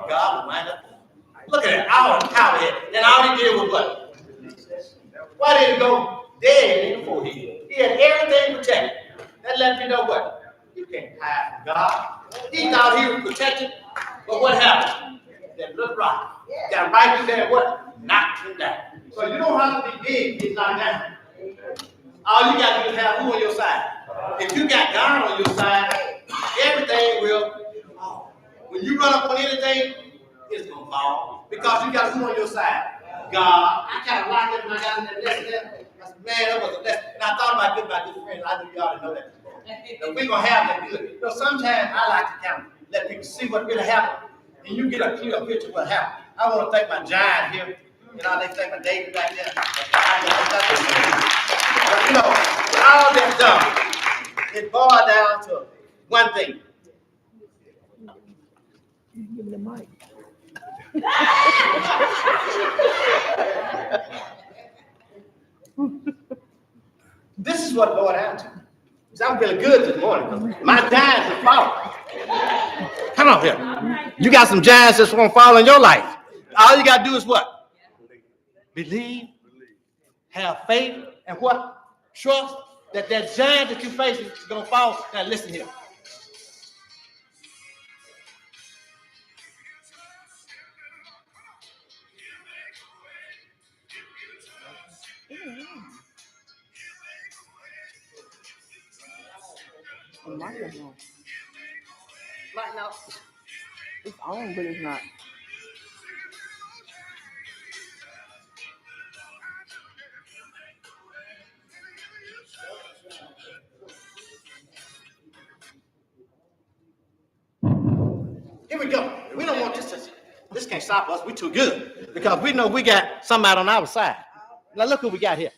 God was winding up for him. Look at that, our cowhead. And all he did was what? Why did he go dead in the forehead? He had everything protected. That let me know what? You can't hide from God. He thought he was protected, but what happened? That little rock got right in there, what? Knocked him down. So you don't have to be big to get knocked down. All you got to do is have who on your side. If you got God on your side, everything will fall. When you run up on anything, it's going to fall. Because you got who on your side? God. I kind of like it when I got in that lesson there. I said, man, that was a lesson. And I thought about my good friends. I knew you already know that. But we're going to have that good. You know, sometimes I like to kind of let people see what really happened. And you get a clear picture of what happened. I want to thank my giant here. You know, I like to thank my David back there. But you know, all that's done, it boiled down to one thing. Give me the mic. This is what the Lord had to. So I'm feeling good this morning because my giants are falling. Come on here. You got some giants that's going to fall in your life. All you got to do is what? Believe, have faith, and what? Trust that that giant that you're facing is going to fall. Now listen here. Right now, It's on, but it's not. here we go. We don't want this. This can't stop us. We're too good because we know we got somebody on our side. Now look who we got here.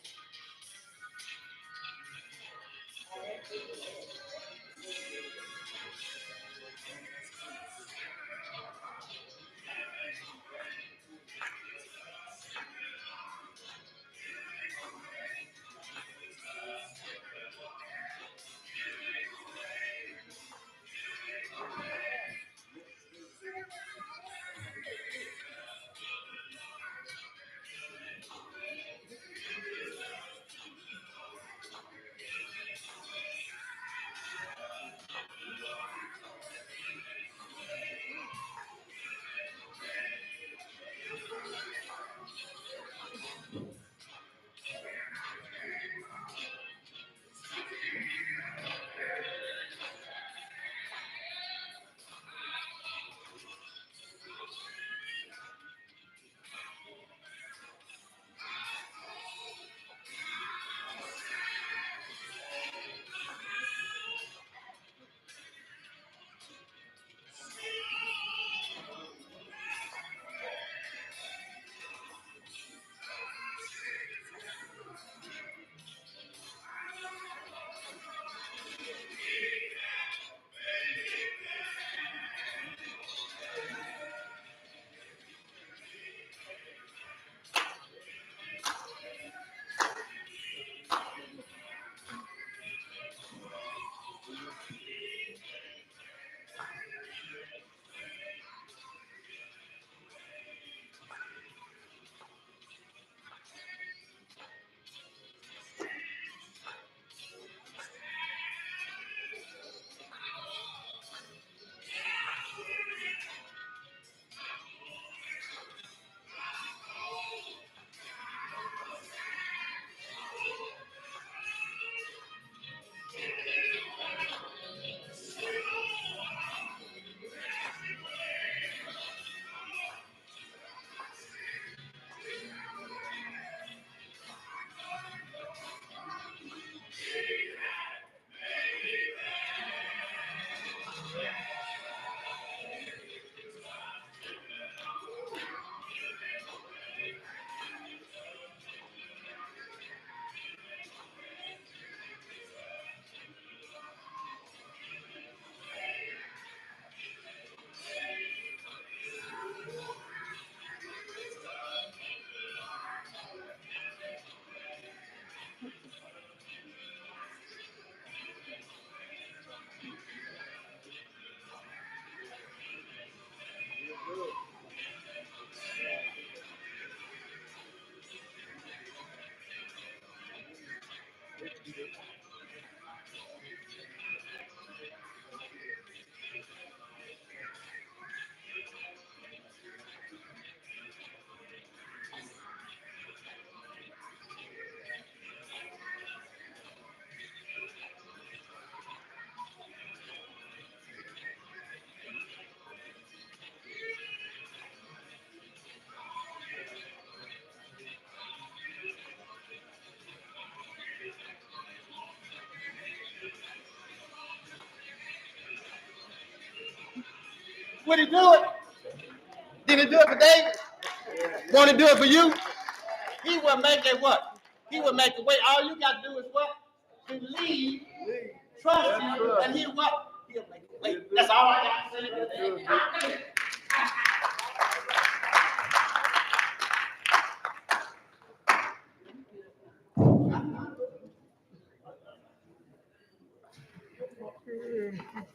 Would he do it? Did he do it for David? Want to do it for you? He will make it what? He will make a way. All you got to do is what? Believe, trust him, and he'll what? He'll make a way. That's all I got to say.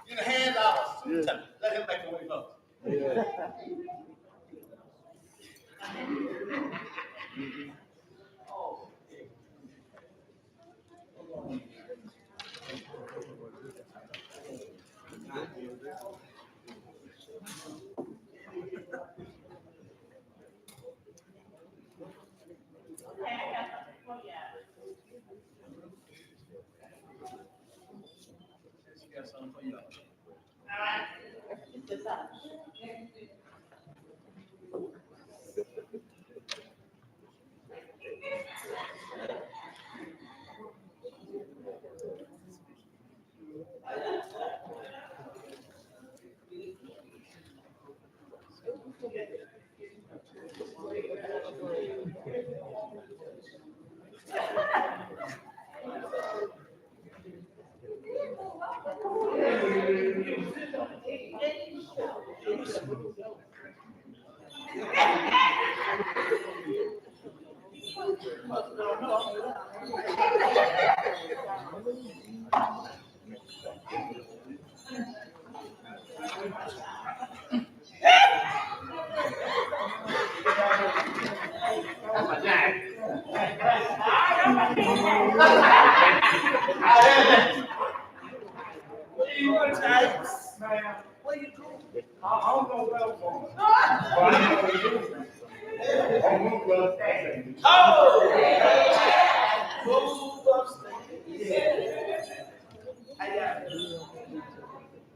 In the hands of our suitor. Let him make the way up.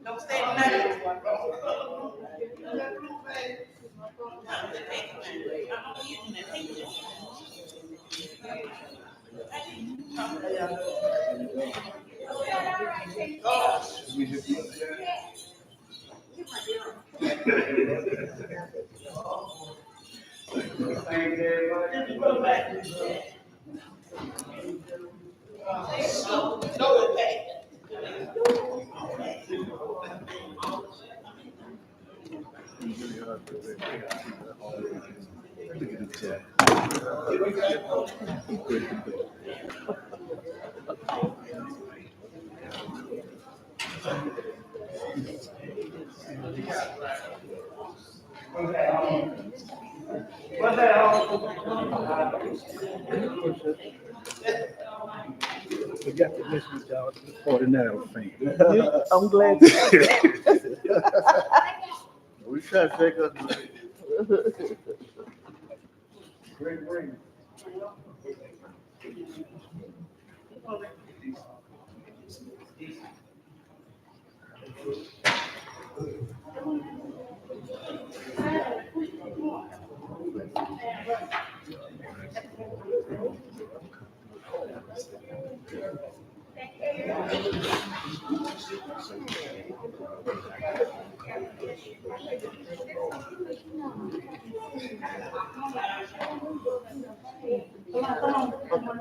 Don't stay tonight. We got to listen to y'all to the 49 thing. I'm glad. We try to take us. Great, great.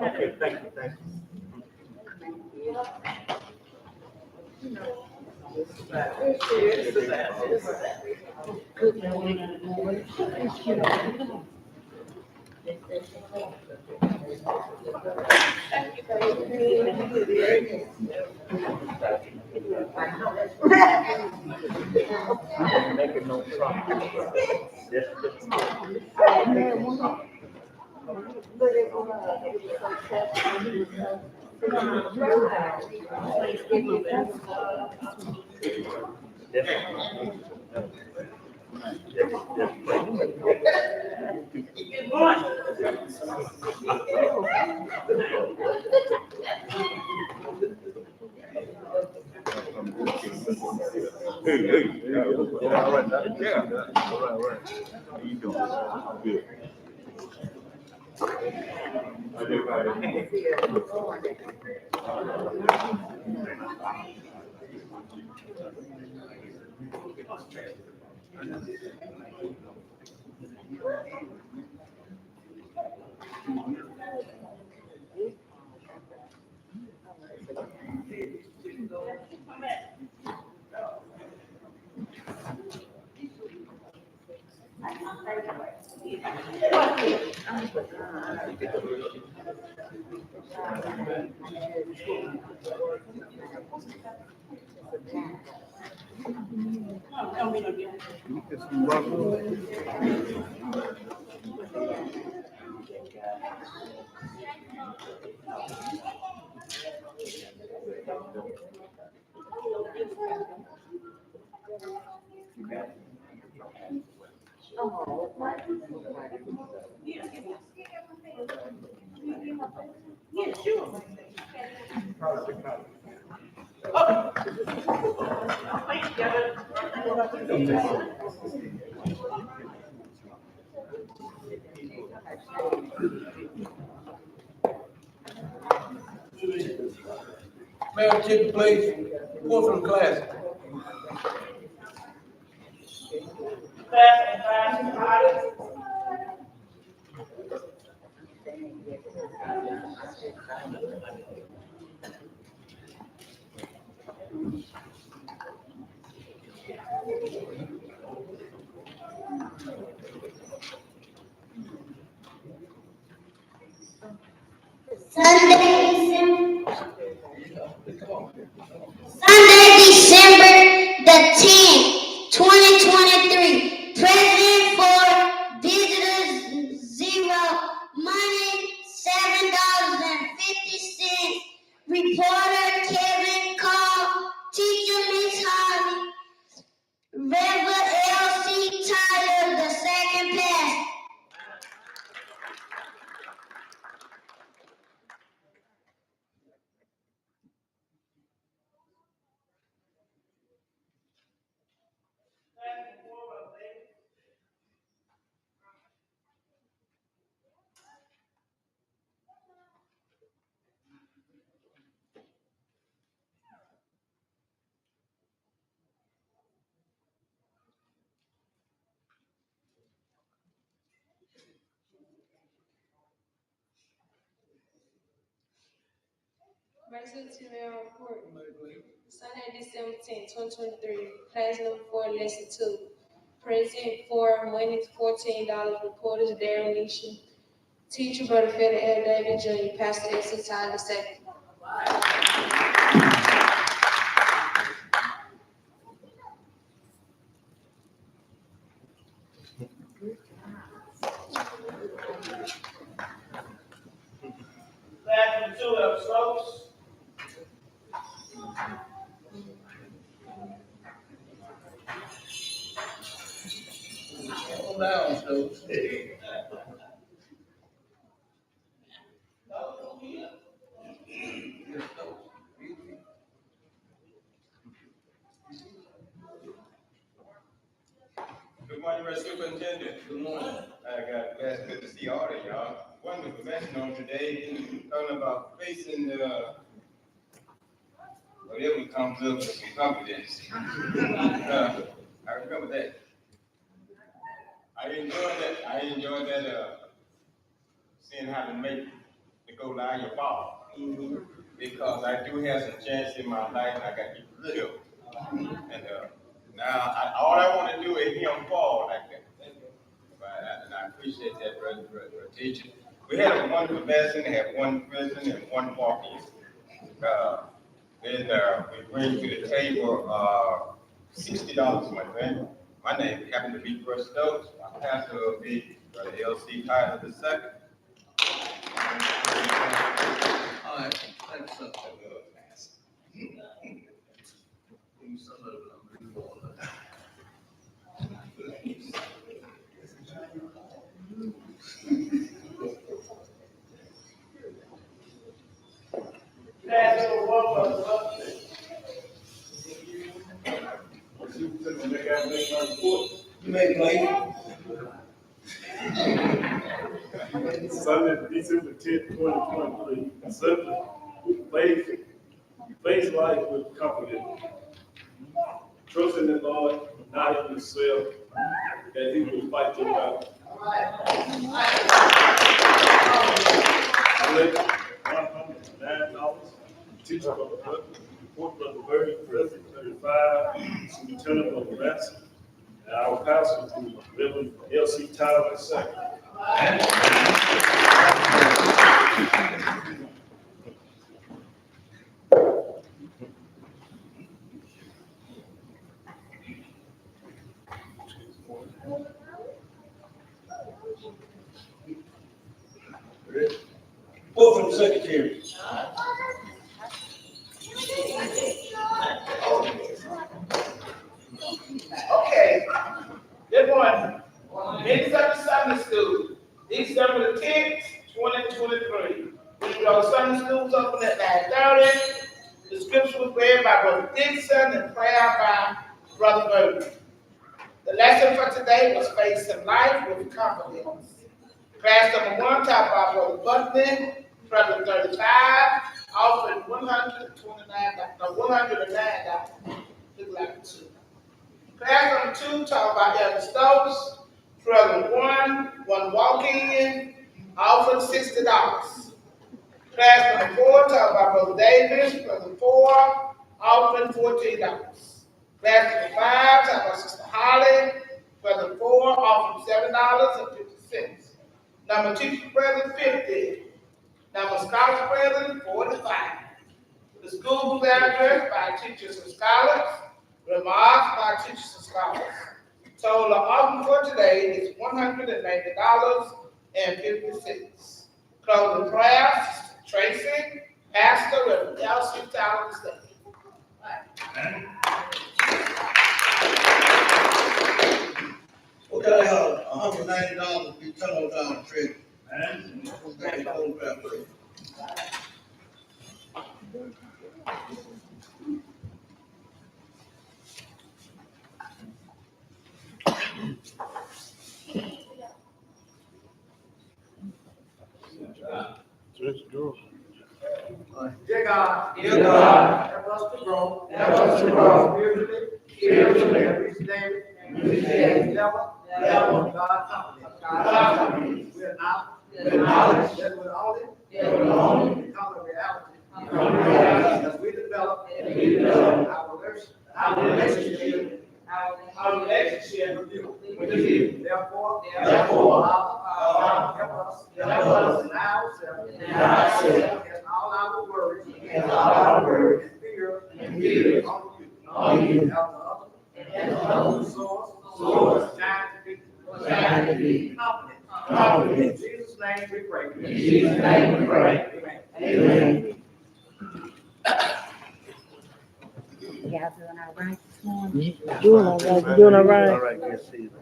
Okay, thank you, thank you. Making no problem. Hey, hey, yeah, all right, now. Yeah, all right. How you doing? Good. Don't be no different. Yeah, sure. Madam Chief, please, report from class. Sunday, December the 10th, 2023. President for visitors, 0. Money, $7.50. Reporter, Kevin Call. Teacher, Miss Harvey. Reverend L.C. Tyler, the second pastor. Resolution to mail report. Sunday, December 10th, 2023. Class number 4, lesson 2. Present for money $14. Reporters Darren Nisha. Teacher Butterfield L. David Jr. Pastor S.C. Tyler II. Class number 2, Elder Stokes. Calm down, Stokes. Good morning, Mr. Superintendent. Good morning. I got glad good to see all of y'all. One was mentioned on today, talking about facing whatever comes up with some confidence. I remember that. I enjoyed that, seeing how to make the goal line your ball. Because I do have some chance in my life I got to get rid of. And now all I want to do is hear them fall like that. And I appreciate that, brother teacher. We had a wonderful lesson, had one prison and one walk-in. Then we bring to the table $60, my friend. My name happened to be Brother Stokes. My pastor will be Brother L.C. Tyler II. All right, thanks, sir. Class number 1, Brother Buckner. You may play. Sunday, December 10th, 2023. Sunday, face life with confidence. Trust in the Lord, not in yourself, that He will fight your battle. $109. Teacher Brother Butler, report Brother Berry, President 35, Lieutenant Brother Ransom, and our pastor, Reverend L.C. Tyler II. secretary. Okay, good morning. Minnesota Sunday School, December the 10th, 2023. We go Sunday schools open at 9:30. The scripture was read by Brother Dixon and prayer by Brother Burton. The lesson for today was Facing Life with Confidence. Class number 1 taught by Brother Buckman, Brother 35, offering $109. Look like 2. Class number 2 taught by Elder Stokes, Brother 1 walk-in, offering $60. Class number 4 taught by Brother Davis, Brother 4, offering $14. Class number 5 taught by Sister Holly, Brother 4, offering $7.50. Number teacher present 50. Number scholar present 45. The school was addressed by teachers and scholars. Remarks by teachers and scholars. Total offering for today is $190.50. Closing prayer, Sister Tracy, Pastor, Reverend Elsie Tyler State. Okay, $190 be total down trip. Okay, hold that, please. Dear God, Dear God, help us to grow, spiritually, and reach David, level, God confidence. We are not, that will only become a reality. As we develop our relationship with you. Therefore, help us in ourselves, and all our worries, and fear on you. Help us, source, time to be confident. In Jesus' name we pray. Amen. Y'all doing all right this morning? Doing all right. Doing all right. All right, good season.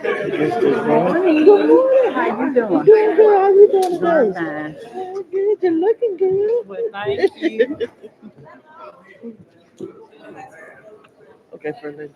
Good morning. How you doing? Doing good. How you doing today? Fine. Oh, good. You're looking good. Well, thank you. Okay, for a little bit.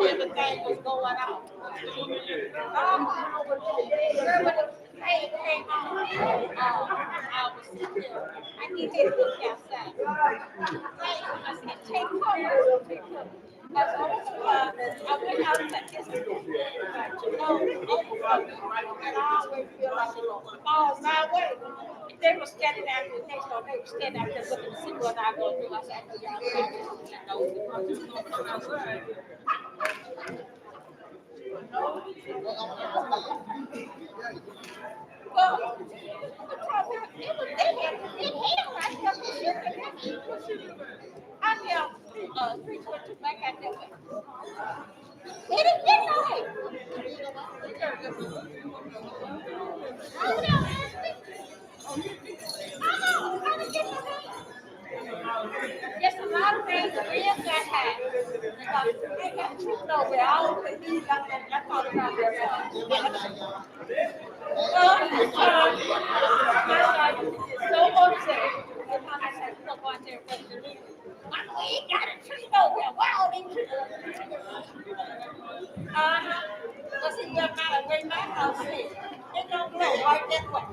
Everything was going on. I was sitting there. I need to look outside. I said, take cover. I went out and said, this is and I always feel like it was fall my way. They were standing out there next door. They were standing out there looking to see what I go do. I said, y'all come outside. Well, I am 322 back at that way. It is midnight. Yes, a lot of things are in that hat. Because I got truth nowhere. I always do got that. I thought about that. So upset. I said, look out there, what to do. We ain't got a tree nowhere. Why all these trees? Let's see where my house is. It don't go right that way.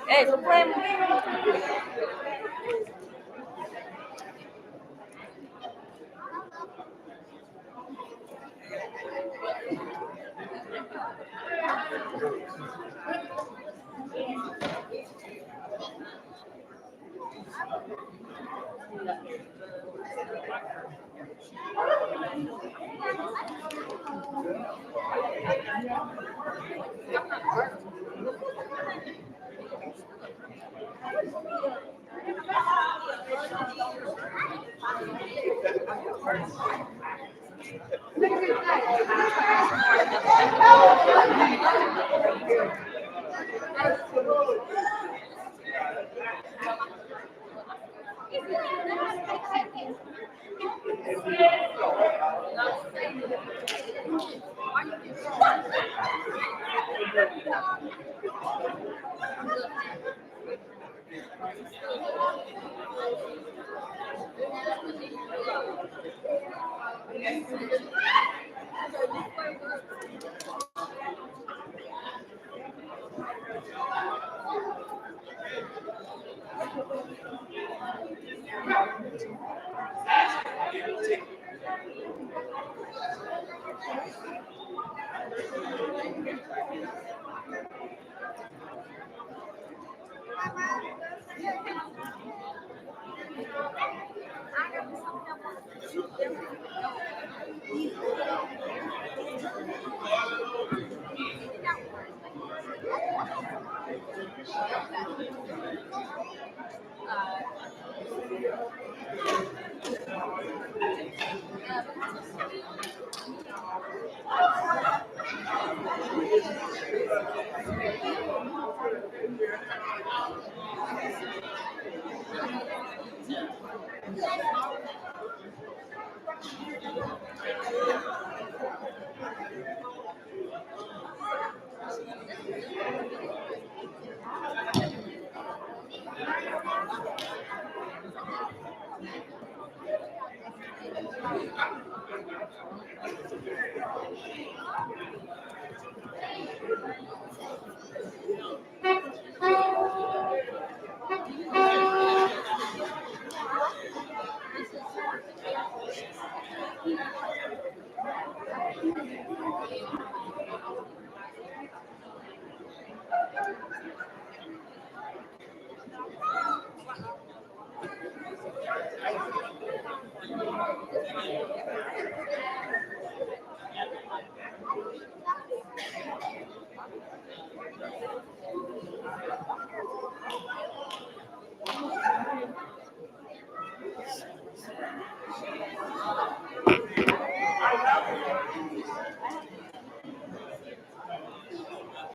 Hey, so play.